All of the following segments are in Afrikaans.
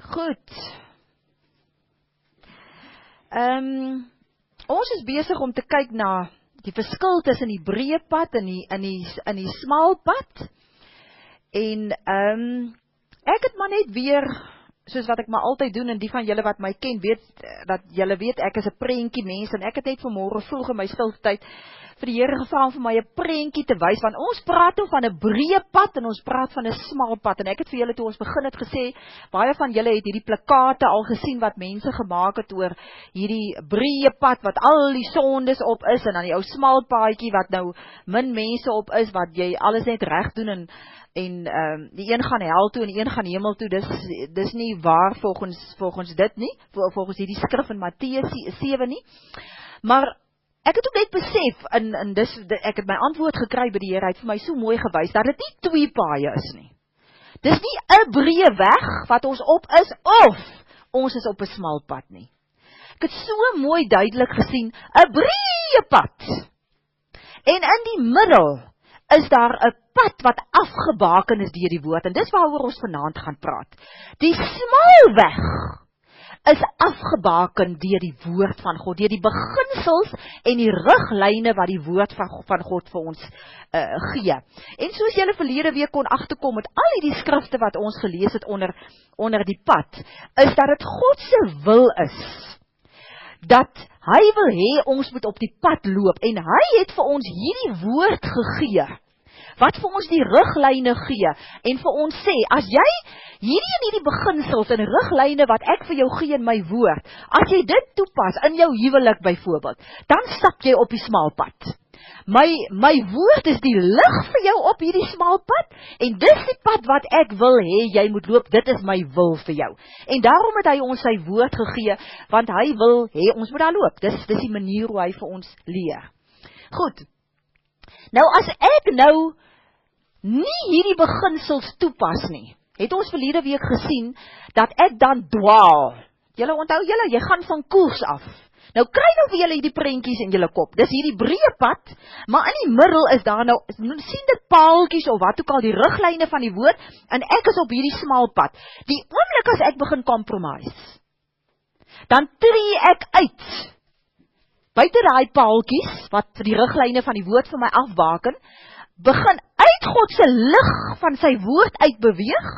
Goed. Ons is besig om te kyk na die verskil tussen die breë pad en die smal pad. En ek het maar net weer, soos wat ek maar altyd doen, en die van julle wat my ken, dat julle weet, ek is 'n prentjie mens, en ek het net vanmôre vroeg in my stilte tyd vir die Here gevra om vir my 'n prentjie te wys, want ons praat nou van 'n breë pad, en ons praat van 'n smal pad, en ek het vir julle toe ons begin het gesê, baie van julle het hierdie plakate al gesien, wat mense gemaak het oor hierdie breë pad, wat al die sondes op is, en dan die ou smal paadjie, wat nou min mense op is, wat jy alles net reg doen, en die een gaan hel toe en die een gaan hemel toe, dis nie waar volgens dit nie, volgens hierdie skrif in Matteus 7 nie, maar ek het ook net besef, en ek het my antwoord gekry by die Here, hy het vir my so mooi gewys, dat dit nie twee paaie is nie, dis nie 'n breë weg, wat ons op is, of ons is op 'n smal pad nie, ek het so mooi duidelik gesien, 'n breë pad, en in die middel, is daar 'n pad wat afgebaken is deur die woord, en dis waaroor ons vanaand gaan praat. Die smal weg is afgebaken deur die woord van God, deur die beginsels en die riglyne wat die woord van God vir ons gee. En soos julle verlede week kon agterkom met al die skrifte wat ons gelees het onder die pad, is dat dit God se wil is, dat hy wil hê ons moet op die pad loop, en hy het vir ons hierdie woord gegee, wat vir ons die riglyne gee, en vir ons sê, as jy hierdie beginsels en riglyne wat ek vir jou gee in my woord, as jy dit toepas in jou huwelik byvoorbeeld, dan stap jy op die smal pad. My woord is die lig vir jou op hierdie smal pad, en dis die pad wat ek wil hê jy moet loop, dit is my wil vir jou. En daarom het hy ons sy woord gegee, want hy wil hê ons moet daar loop, dis die manier hoe hy vir ons leer. Goed, nou as ek nou nie hierdie beginsels toepas nie, het ons verlede week gesien, dat ek dan dwaal. Julle onthou jy gaan van koers af. Nou kry nou vir julle hierdie prentjies in julle kop, dis hierdie breë pad, maar in die middel is daar nou, sien dit paaltjies of wat ook al, die riglyne van die woord, en ek is op hierdie smal pad. Die oomblik as ek begin compromise, dan tree ek uit, buite daai paaltjies, wat die riglyne van die woord vir my afbaken, begin uit God se lig van sy woord uit beweeg,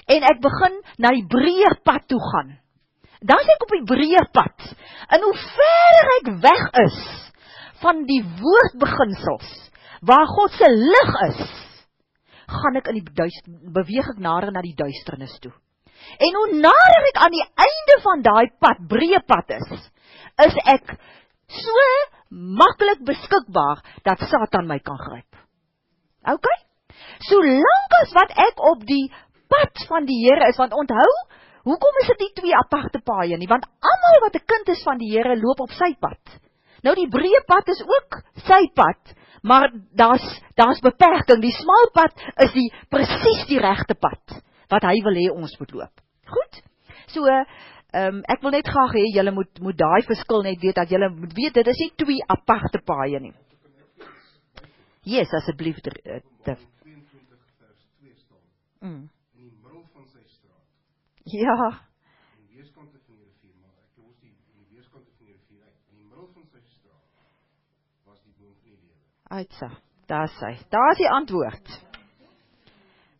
en ek begin na die breë pad toe gaan. Dan is ek op die breë pad, en hoe verder ek weg is, van die woordbeginsels, waar God se lig is, gaan ek beweeg ek nader na die duisternis toe. En hoe nader ek aan die einde van daai pad, breë pad is ek so maklik beskikbaar, dat Satan my kan gryp. Ok? Solank as wat ek op die pad van die Here is, want onthou, hoekom is dit nie twee aparte paaie nie? Want almal wat 'n kind is van die Here, loop op sy pad. Nou die breë pad is ook sy pad, maar daar's beperking. Die smal pad is presies die regte pad, wat hy wil hê ons moet loop. Goed? So, ek wil net graag hê, julle moet daai verskil net weet, dat julle moet weet, dit is nie twee aparte paaie nie. Yes, asseblief, 22 vers 2 staan. In die middel van sy straat. Ja. In die weerskante van die rivier, maar ek los die weerskante van die rivier uit. In die middel van sy straat was die boom van die lewe. Uitsa, daar is die antwoord.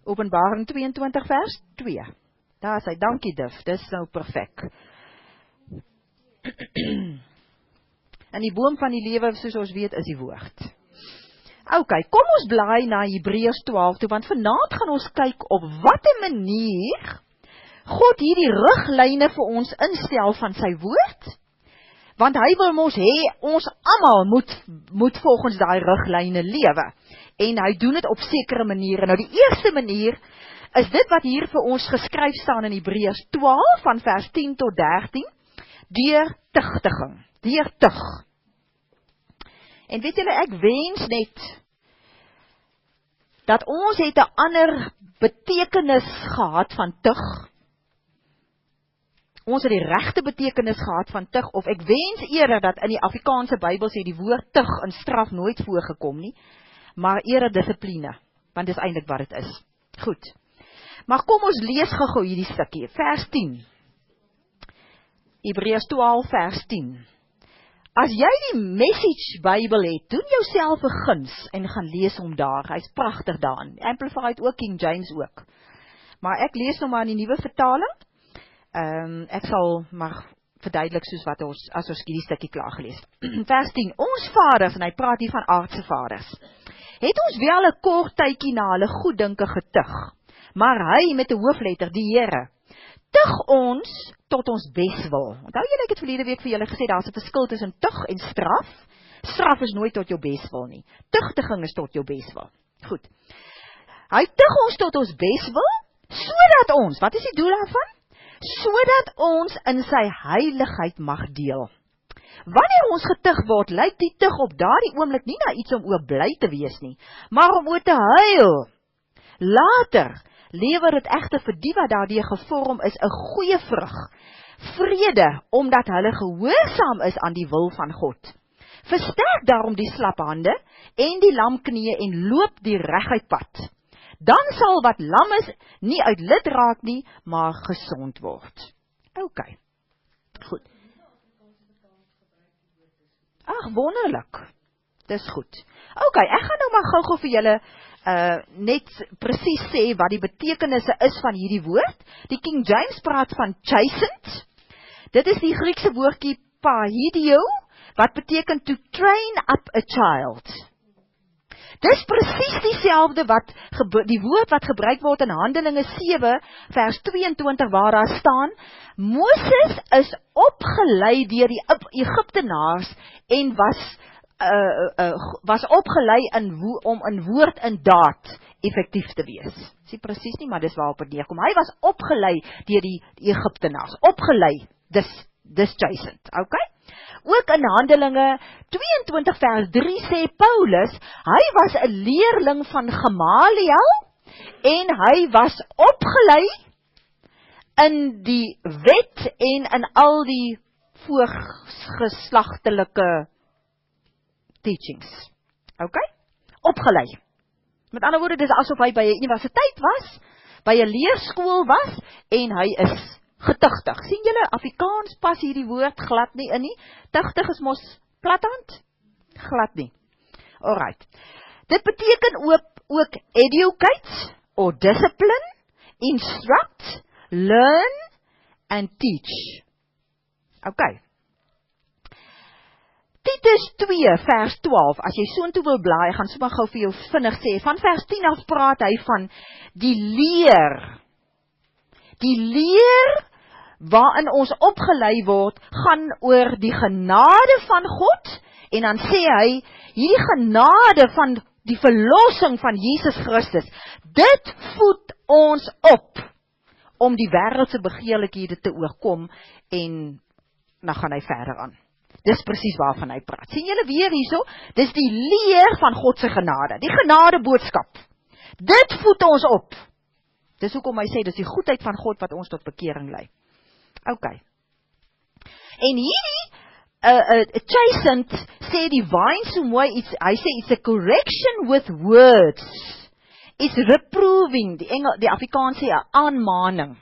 Openbaring 22 vers 2. Daar is hy, dankie Div, dis nou perfek. En die boom van die lewe, soos ons weet, is die woord. Ok, kom ons blaai na Hebreërs 12 toe, want vanaand gaan ons kyk op watter manier God hierdie riglyne vir ons instel van sy woord, want hy wil mos hê, ons almal moet volgens daai riglyne lewe, en hy doen dit op sekere maniere. Nou die eerste manier is dit wat hier vir ons geskryf staan in Hebreërs 12 van vers 10 tot 13, deur tugtiging, deur tug. En weet julle, ek wens net dat ons het 'n ander betekenis gehad van tug. Ons het die regte betekenis gehad van tug, of ek wens eerder dat in die Afrikaanse Bybel sê die woord tug en straf nooit voorgekom nie, maar eerder dissipline, want dis eintlik wat dit is. Goed. Maar kom ons lees gou hierdie stukkie, vers 10. Hebreërs 12 vers 10. As jy die Message Bybel het, doen jouself 'n guns en gaan lees hom daar. Hy's pragtig daarin. Amplified ook, King James ook. Maar ek lees nou maar in die nuwe vertaling. Ek sal maar verduidelik soos wat as ons hierdie stukkie klaar gelees. Vers 10. Ons vaders, en hy praat hier van aardse vaders, het ons wel 'n kort tydjie na hulle goeddinke getug. Maar hy met 'n hoofletter, die Here, tug ons tot ons beswil. Onthou julle, ek het verlede week vir julle gesê, daar's 'n verskil tussen tug en straf. Straf is nooit tot jou beswil nie. Tugtiging is tot jou beswil. Goed. Hy tug ons tot ons beswil, sodat ons, wat is die doel daarvan? Sodat ons in sy heiligheid mag deel. Wanneer ons getug word, lyk die tug op daardie oomblik nie na iets om oor bly te wees nie, maar om oor te huil. Later lewer dit egter vir die wat daardie gevorm is 'n goeie vrug. Vrede, omdat hulle gehoorsaam is aan die wil van God. Versterk daarom die slap hande en die lam knieë en loop die reguit pad. Dan sal wat lam is nie uit lid raak nie, maar gesond word. OK. Goed. Ag, wonderlik. Dis goed. OK, ek gaan nou maar gou-gou vir julle net presies sê wat die betekenisse is van hierdie woord. Die King James praat van chastened. Dit is die Griekse woordjie paidio, wat beteken to train up a child. Dis presies dieselfde die woord wat gebruik word in Handelinge 7 vers 22 waar daar staan, Moses is opgelei deur die Egiptenaars en was opgelei om in woord en daad effektief te wees. Dis nie presies nie, maar dis waarop dit neerkom. Hy was opgelei deur die Egiptenaars. Opgelei, dis chastened, okay? Ook in Handelinge 22 vers 3 sê Paulus, hy was 'n leerling van Gamaliel en hy was opgelei in die wet en in al die voorgeslagtelike teachings. Okay? Opgelei. Met ander woorde, dis asof hy by 'n universiteit was, by 'n leerskool was en hy is getugtig. Sien julle, Afrikaans pas hierdie woord glad nie in nie. Tugtig is mos plathand? Glad nie. Alright. Dit beteken ook educate or discipline, instruct, learn and teach. Okay. Titus 2 vers 12, as jy soontoe wil blaai, gaan sommer gou vir jou vinnig sê, van vers 10 af praat hy van die leer. Die leer waarin ons opgelei word, gaan oor die genade van God, en dan sê hy, hierdie genade van die verlossing van Jesus Christus, dit voed ons op, om die wêreldse begeerlikhede te oorkom, en dan gaan hy verder aan. Dis presies waarvan hy praat. Sien julle weer hierso? Dis die leer van God se genade, die genade boodskap. Dit voed ons op. Dis hoekom hy sê, dis die goedheid van God wat ons tot bekering lei. OK. En hierdie chastened sê die Vine so mooi, hy sê it's a correction with words. It's reproving, die Afrikaans sê 'n aanmaning.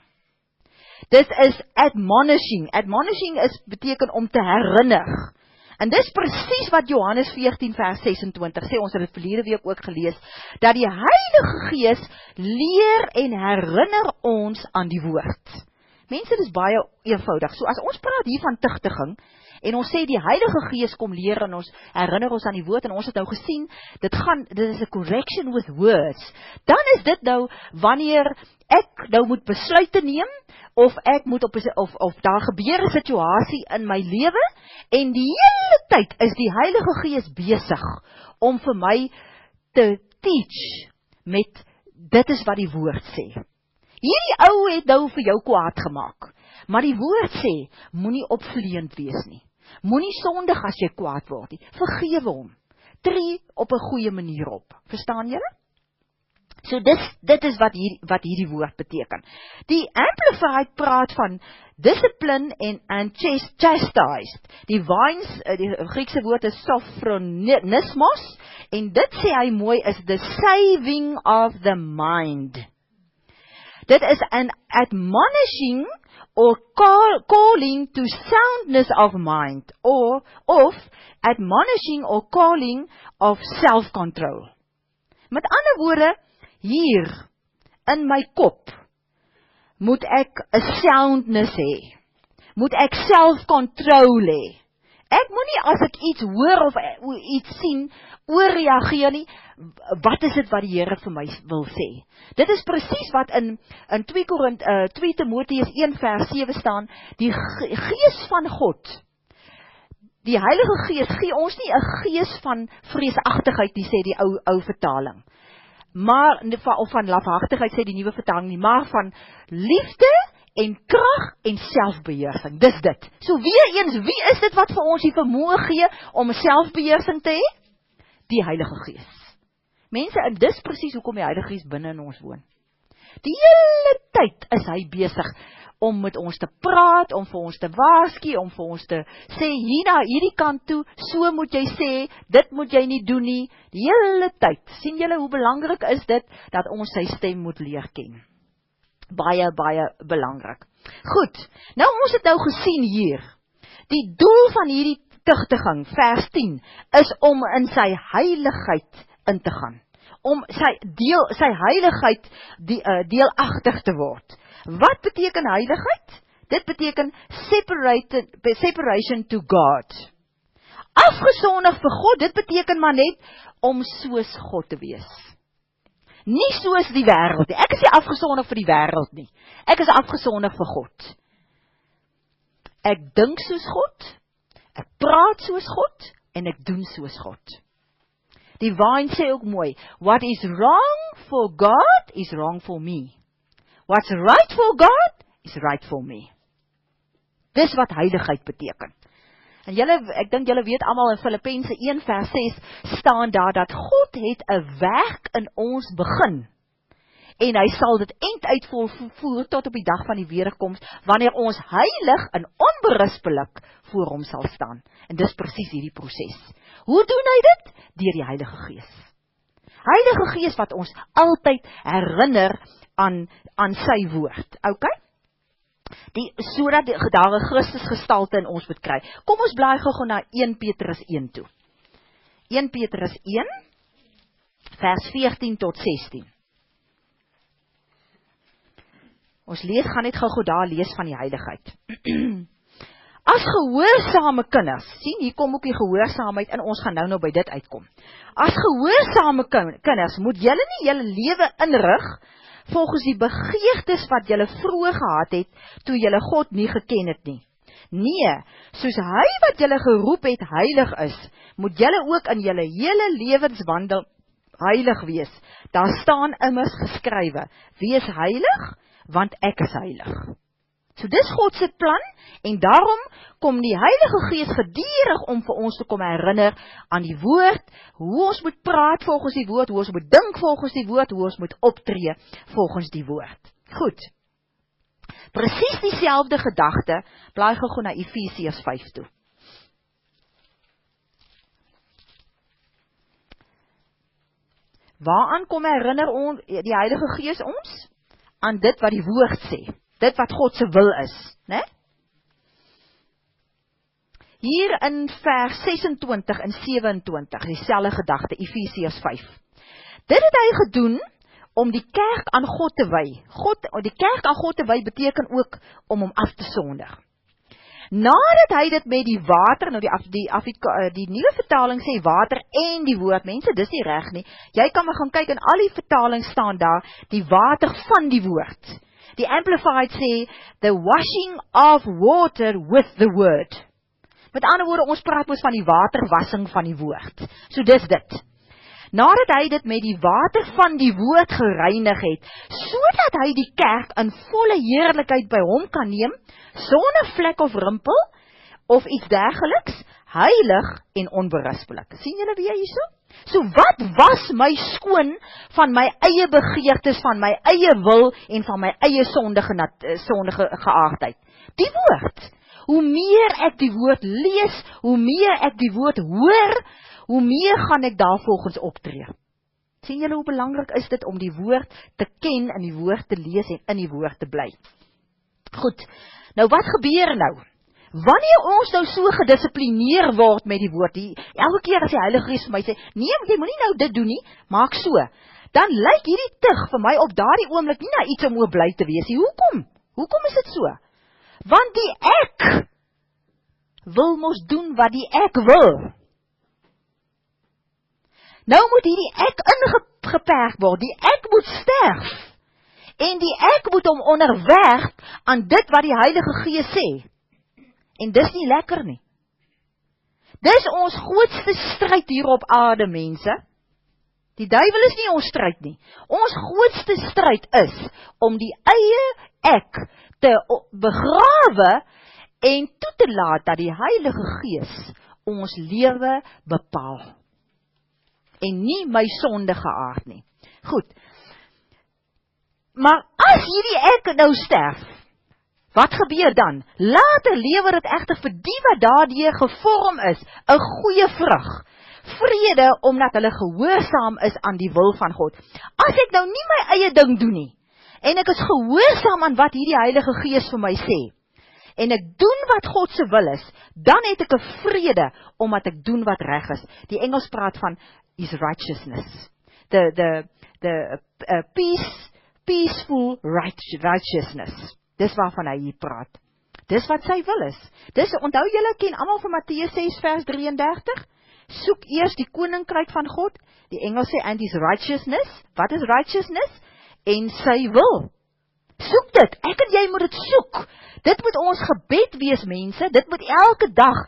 Dit is admonishing. Admonishing beteken om te herinner. En dis presies wat Johannes 14 vers 26 sê, ons het dit verlede week ook gelees, dat die Heilige Gees leer en herinner ons aan die woord. Mense, dit is baie eenvoudig. So as ons praat hier van tugtiging, en ons sê die Heilige Gees kom leer en ons herinner ons aan die woord, en ons het nou gesien, dit is a correction with words, dan is dit nou, wanneer ek nou moet besluite neem, of ek moet of daar gebeur 'n situasie in my lewe, en die hele tyd is die Heilige Gees besig, om vir my te teach, met, dit is wat die woord sê. Hierdie ou het nou vir jou kwaad gemaak, maar die woord sê, moenie opvleend wees nie. Moenie sondig as jy kwaad word nie. Vergewe hom. Tree op 'n goeie manier op. Verstaan julle? So dit is wat hierdie woord beteken. Die Amplified praat van discipline and chastised. Die Griekse woord is sophronismos, en dit sê hy mooi is the saving of the mind. Dit is an admonishing or calling to soundness of mind, or of admonishing or calling of self-control. Met ander woorde, hier in my kop moet ek 'n soundness hê. Moet ek self-control hê. Ek moenie as ek iets hoor of iets sien, oorreageer nie. Wat is dit wat die Here vir my wil sê? Dit is presies wat in 2 Timoteus 1 vers 7 staan, die Gees van God, die Heilige Gees, gee ons nie 'n gees van vreesagtigheid nie, sê die ou vertaling. Maar, of van lafhartigheid sê die nuwe vertaling nie, maar van liefde en krag en selfbeheersing. Dis dit. So weer eens, wie is dit wat vir ons die vermoë gee om selfbeheersing te hê? Die Heilige Gees. Mense, en dis presies hoekom die Heilige Gees binne in ons woon. Die hele tyd is hy besig om met ons te praat, om vir ons te waarsku, om vir ons te sê, hier na hierdie kant toe, so moet jy sê, dit moet jy nie doen nie, die hele tyd. Sien julle hoe belangrik is dit, dat ons sy stem moet leer ken? Baie, baie belangrik. Goed, nou ons het nou gesien hier, die doel van hierdie tugtiging, vers 10, is om in sy heiligheid in te gaan, om sy heiligheid deelagtig te word. Wat beteken heiligheid? Dit beteken separation to God. Afgesondig vir God, dit beteken maar net om soos God te wees. Nie soos die wêreld nie. Ek is nie afgesondig vir die wêreld nie. Ek is afgesondig vir God. Ek dink soos God, ek praat soos God, en ek doen soos God. Die Vine sê ook mooi, what is wrong for God is wrong for me. What's right for God is right for me. Dis wat heiligheid beteken. En ek dink julle weet almal in Filippense 1 vers 6 staan daar dat God het 'n werk in ons begin. En hy sal dit end uitvoer tot op die dag van die wederkoms, wanneer ons heilig en onberispelik voor hom sal staan. En dis presies hierdie proses. Hoe doen hy dit? Deur die Heilige Gees. Heilige Gees wat ons altyd herinner aan sy woord. Okay? Sodat daar 'n Christus gestalte in ons moet kry. Kom ons blaai gou na 1 Petrus 1 toe. 1 Petrus 1 vers 14 tot 16. Ons gaan net gou daar lees van die heiligheid. As gehoorsame kinders, sien, hier kom ook die gehoorsaamheid en ons gaan nou by dit uitkom. As gehoorsame kinders, moet julle nie julle lewe inrig volgens die begeertes wat julle vroeër gehad het, toe julle God nie geken het nie. Nee, soos hy wat julle geroep het heilig is, moet julle ook in julle hele lewenswandel heilig wees. Daar staan immers geskrywe, wees heilig, want ek is heilig. So dis God se plan, en daarom kom die Heilige Gees gedurig om vir ons te kom herinner aan die woord, hoe ons moet praat volgens die woord, hoe ons moet dink volgens die woord, hoe ons moet optree volgens die woord. Goed. Presies dieselfde gedagte, blaai gou na Efesiërs 5 toe. Waaraan kom herinner die Heilige Gees ons? Aan dit wat die woord sê. Dit wat God se wil is, né? Hier in vers 26 en 27, dieselfde gedagte, Efesiërs 5. Dit het hy gedoen om die kerk aan God te wy. Die kerk aan God te wy beteken ook om hom af te sonder. Nadat hy dit met die water, nou die nuwe vertaling sê water en die woord, mense, dis nie reg nie. Jy kan maar gaan kyk in al die vertalings staan daar, die water van die woord. Die Amplified sê, the washing of water with the word. Met ander woorde, ons praat mos van die waterwassing van die woord. So dis dit. Nadat hy dit met die water van die woord gereinig het, sodat hy die kerk in volle heerlikheid by hom kan neem, sonder vlek of rimpel, of iets dergeliks, heilig en onberispelik. Sien julle weer hierso? So wat was my skoon van my eie begeertes, van my eie wil en van my eie sondige geaardheid? Die woord. Hoe meer ek die woord lees, hoe meer ek die woord hoor, hoe meer gaan ek daarvolgens optree. Sien julle hoe belangrik is dit om die woord te ken, in die woord te lees en in die woord te bly? Goed, nou wat gebeur nou? Wanneer ons nou so gedissiplineer word met die woord, elke keer as die Heilige Gees vir my sê, nee, jy moet nie nou dit doen nie, maak so, dan lyk hierdie tug vir my op daardie oomblik nie na iets om oor bly te wees. Hoekom? Hoekom is dit so? Want die ek wil mos doen wat die ek wil. Nou moet hierdie ek ingeperk word, die ek moet sterf, en die ek moet hom onderwerf aan dit wat die Heilige Gees sê. En dis nie lekker nie. Dis ons grootste stryd hier op aarde, mense. Die duiwel is nie ons stryd nie. Ons grootste stryd is om die eie ek te begrawe en toe te laat dat die Heilige Gees ons lewe bepaal. En nie my sondige aard nie. Goed. Maar as hierdie ek nou sterf, wat gebeur dan? Later lewer dit egter vir die wat daardeur gevorm is, 'n goeie vrug. Vrede, omdat hulle gehoorsaam is aan die wil van God. As ek nou nie my eie ding doen nie, en ek is gehoorsaam aan wat hierdie Heilige Gees vir my sê, en ek doen wat God se wil is, dan het ek 'n vrede, omdat ek doen wat reg is. Die Engels praat van is righteousness. The peaceful righteousness. Dis waarvan hy hier praat. Dis wat sy wil is. Dis, onthou julle, ken almal van Matteus 6 vers 33? Soek eers die koninkryk van God. Die Engels sê, and his righteousness. Wat is righteousness? En sy wil. Soek dit. Ek en jy moet dit soek. Dit moet ons gebed wees, mense. Dit moet elke dag,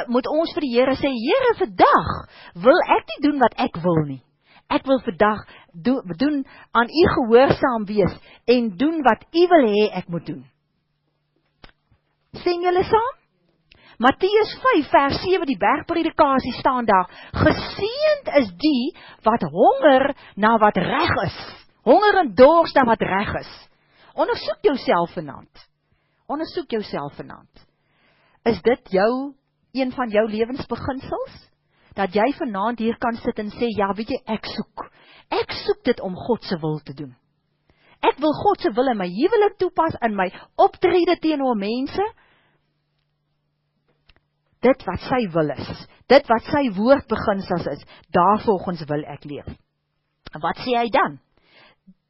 moet ons vir die Here sê, Here, vandag wil ek nie doen wat ek wil nie. Ek wil vandag doen aan u gehoorsaam wees en doen wat u wil hê ek moet doen. Sing julle saam? Matteus 5 vers 7, die bergpredikasie staan daar, geseënd is die wat honger na wat reg is. Honger en dors na wat reg is. Ondersoek jouself vanaand. Ondersoek jouself vanaand. Is dit een van jou lewensbeginsels? Dat jy vanaand hier kan sit en sê, ja, weet jy, ek soek. Ek soek dit om God se wil te doen. Ek wil God se wil in my huwelik toepas, in my optrede teenoor mense. Dit wat sy wil is, dit wat sy woordbeginsels is, daarvolgens wil ek leef. En wat sê hy dan?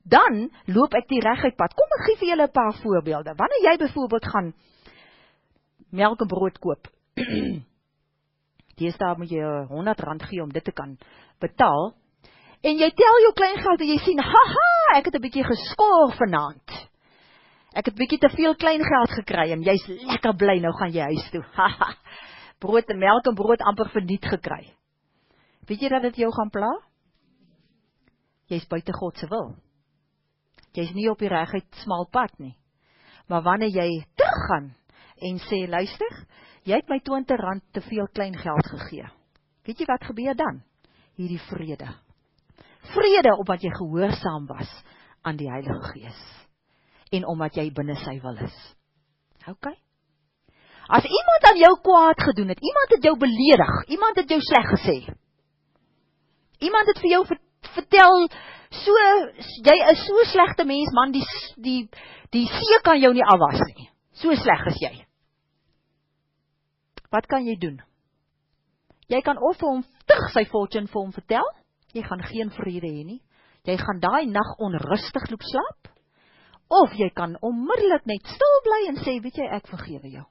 Dan loop ek die reguit pad. Kom ek gee vir julle 'n paar voorbeelde. Wanneer jy byvoorbeeld gaan melk en brood koop, deesdae moet jy R100 gee om dit te kan betaal, en jy tel jou kleingeld en jy sien, haha, ek het 'n bietjie geskoor vanaand. Ek het 'n bietjie te veel kleingeld gekry, en jy's lekker bly, nou gaan jy huis toe. Haha, brood en melk en brood amper verniet gekry. Weet jy dat dit jou gaan pla? Jy's buite God se wil. Jy's nie op die reguit smal pad nie. Maar wanneer jy teruggaan en sê, luister, jy het my R20 te veel klein geld gegee. Weet jy wat gebeur dan? Hierdie vrede. Vrede omdat jy gehoorsaam was aan die Heilige Gees. En omdat jy binne sy wil is. OK? As iemand aan jou kwaad gedoen het, iemand het jou beledig, iemand het jou sleg gesê, iemand het vir jou vertel, jy is so slegte mens, man, die see kan jou nie afwas nie. So sleg is jy. Wat kan jy doen? Jy kan of vir hom terug sy fortune vir hom vertel, jy gaan geen vrede hê nie. Jy gaan daai nag onrustig loop slaap, of jy kan onmiddellik net stil bly en sê, weet jy, ek vergewe jou.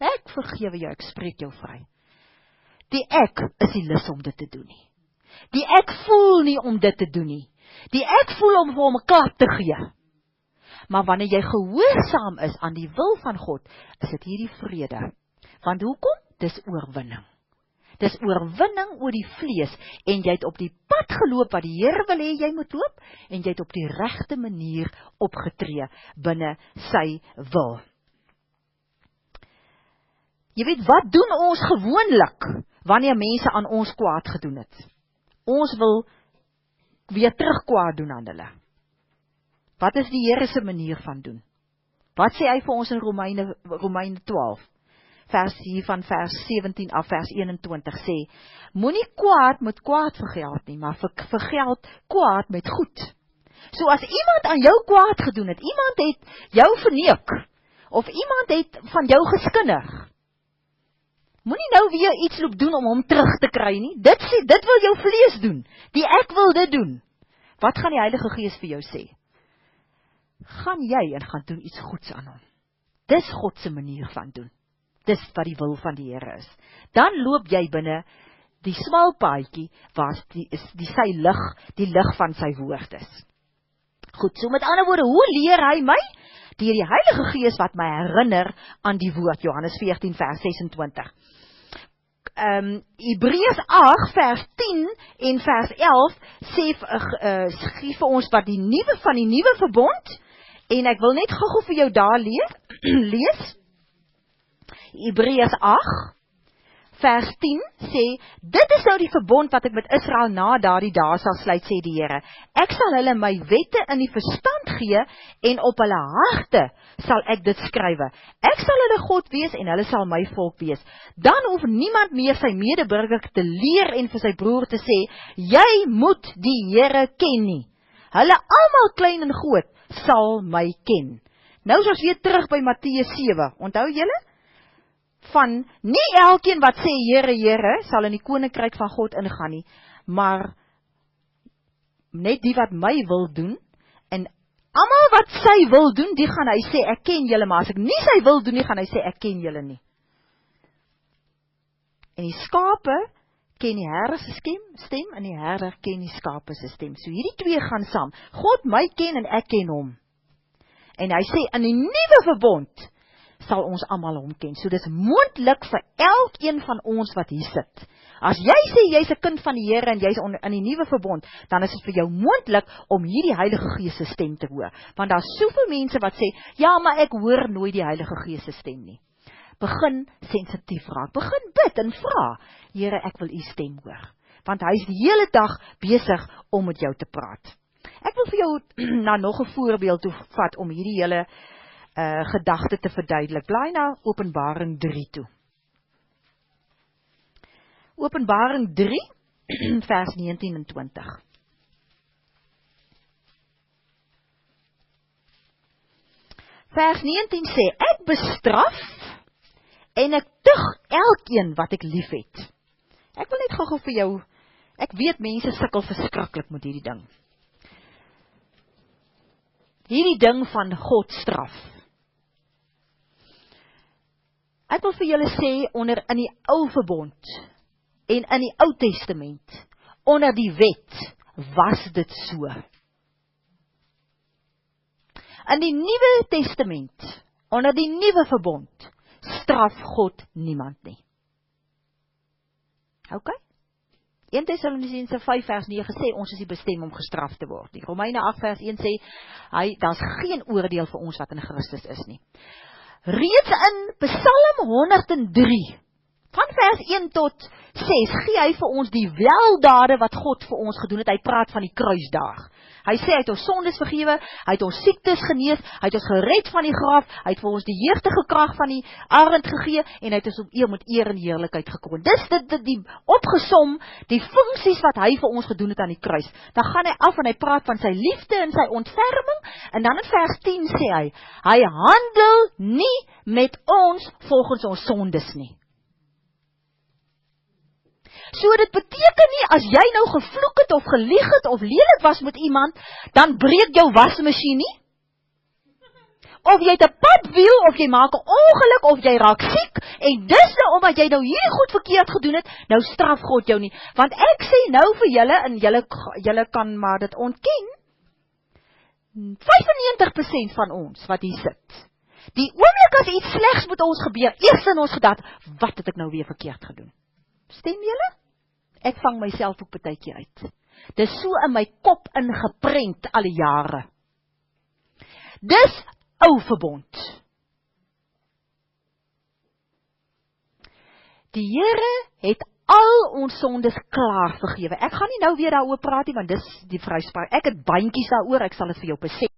Ek vergewe jou, ek spreek jou vry. Die ek is nie lus om dit te doen nie. Die ek voel nie om dit te doen nie. Die ek voel om vir hom 'n klap te gee. Maar wanneer jy gehoorsaam is aan die wil van God, is dit hierdie vrede. Want hoekom? Dis oorwinning. Dis oorwinning oor die vlees, en jy het op die pad geloop wat die Here wil hê jy moet loop, en jy het op die regte manier opgetree binne sy wil. Jy weet, wat doen ons gewoonlik wanneer mense aan ons kwaad gedoen het? Ons wil weer terug kwaad doen aan hulle. Wat is die Here se manier van doen? Wat sê hy vir ons in Romeine 12? vers 17 af vers 21 sê, moenie kwaad met kwaad vergeld nie, maar vergeld kwaad met goed. So as iemand aan jou kwaad gedoen het, iemand het jou verneuk, of iemand het van jou geskinder, moenie nou weer iets loop doen om hom terug te kry nie. Dit wil jou vlees doen. Die ek wil dit doen. Wat gaan die Heilige Gees vir jou sê? Gaan jy en gaan doen iets goeds aan hom. Dis God se manier van doen. Dis wat die wil van die Here is. Dan loop jy binne die smal paadjie waar sy lig, die lig van sy woord is. Goed, so met ander woorde, hoe leer hy my? Deur die Heilige Gees wat my herinner aan die woord, Johannes 14 vers 26. Hebreërs 8 vers 10 en vers 11 sê gee vir ons wat die nuwe verbond, en ek wil net gou vir jou daar lees. Hebreërs 8 vers 10 sê, dit is nou die verbond wat ek met Israel na daardie dae sal sluit, sê die Here. Ek sal hulle my wette in die verstand gee, en op hulle harte sal ek dit skrywe. Ek sal hulle God wees, en hulle sal my volk wees. Dan hoef niemand meer sy medeburger te leer en vir sy broer te sê, jy moet die Here ken nie. Hulle almal klein en groot sal my ken. Nou is ons weer terug by Matteus 7, onthou julle? Van nie elkeen wat sê Here, Here, sal in die koninkryk van God ingaan nie, maar net die wat my wil doen, en almal wat sy wil doen, die gaan hy sê, ek ken julle, maar as ek nie sy wil doen nie, gaan hy sê, ek ken julle nie. En die skape ken die herder se stem, en die herder ken die skape se stem. So hierdie twee gaan saam. God my ken en ek ken hom. En hy sê, in die nuwe verbond, sal ons almal hom ken. So dis moontlik vir elkeen van ons wat hier sit. As jy sê jy's 'n kind van die Here en jy's in die nuwe verbond, dan is dit vir jou moontlik om hierdie Heilige Gees se stem te hoor. Want daar's soveel mense wat sê, ja, maar ek hoor nooit die Heilige Gees se stem nie. Begin sensitief raak. Begin bid en vra, Here, ek wil u stem hoor. Want hy is die hele dag besig om met jou te praat. Ek wil vir jou na nog 'n voorbeeld toe vat om hierdie hele gedagte te verduidelik. Blaai na Openbaring 3 toe. Openbaring 3, vers 19 en 20. Vers 19 sê, ek bestraf en ek tug elkeen wat ek lief het. Ek wil net gou vir jou, ek weet mense sukkel verskriklik met hierdie ding. Hierdie ding van God straf. Ek wil vir julle sê, in die ou verbond en in die Ou Testament, onder die wet, was dit so. In die Nuwe Testament, onder die nuwe verbond, straf God niemand nie. Ok? 1 Tessalonisense 5 vers 9 sê, ons is nie bestem om gestraf te word nie. Romeine 8 vers 1 sê, daar's geen oordeel vir ons wat in Christus is nie. Reeds in Psalm 103, van vers 1 tot 6, gee hy vir ons die weldade wat God vir ons gedoen het. Hy praat van die kruisdag. Hy sê, hy het ons sondes vergewe, hy het ons siektes genees, hy het ons gered van die graf, hy het vir ons die jeugdige krag van die arend gegee, en hy het ons met eer en heerlikheid gekroon. Dis die opgesom, die funksies wat hy vir ons gedoen het aan die kruis. Dan gaan hy af en hy praat van sy liefde en sy ontferming, en dan in vers 10 sê hy handel nie met ons volgens ons sondes nie. So dit beteken nie, as jy nou gevloek het of gelieg het of lelik was met iemand, dan breek jou wasmasjien nie. Of jy het 'n padwiel, of jy maak 'n ongeluk, of jy raak siek, en dis nou omdat jy nou hierdie goed verkeerd gedoen het, nou straf God jou nie. Want ek sê nou vir julle, en julle kan maar dit ontken, 95% van ons wat hier sit, die oomblik as iets slegs met ons gebeur, eers in ons gedagte, wat het ek nou weer verkeerd gedoen? Stem julle? Ek vang myself ook partytjie uit. Dis so in my kop ingeprent al die jare. Dis ou verbond. Die Here het al ons sondes klaar vergewe. Ek gaan nie nou weer daaroor praat nie, want dis die vryspraak. Ek het bandjies daaroor, ek sal dit vir jou besef.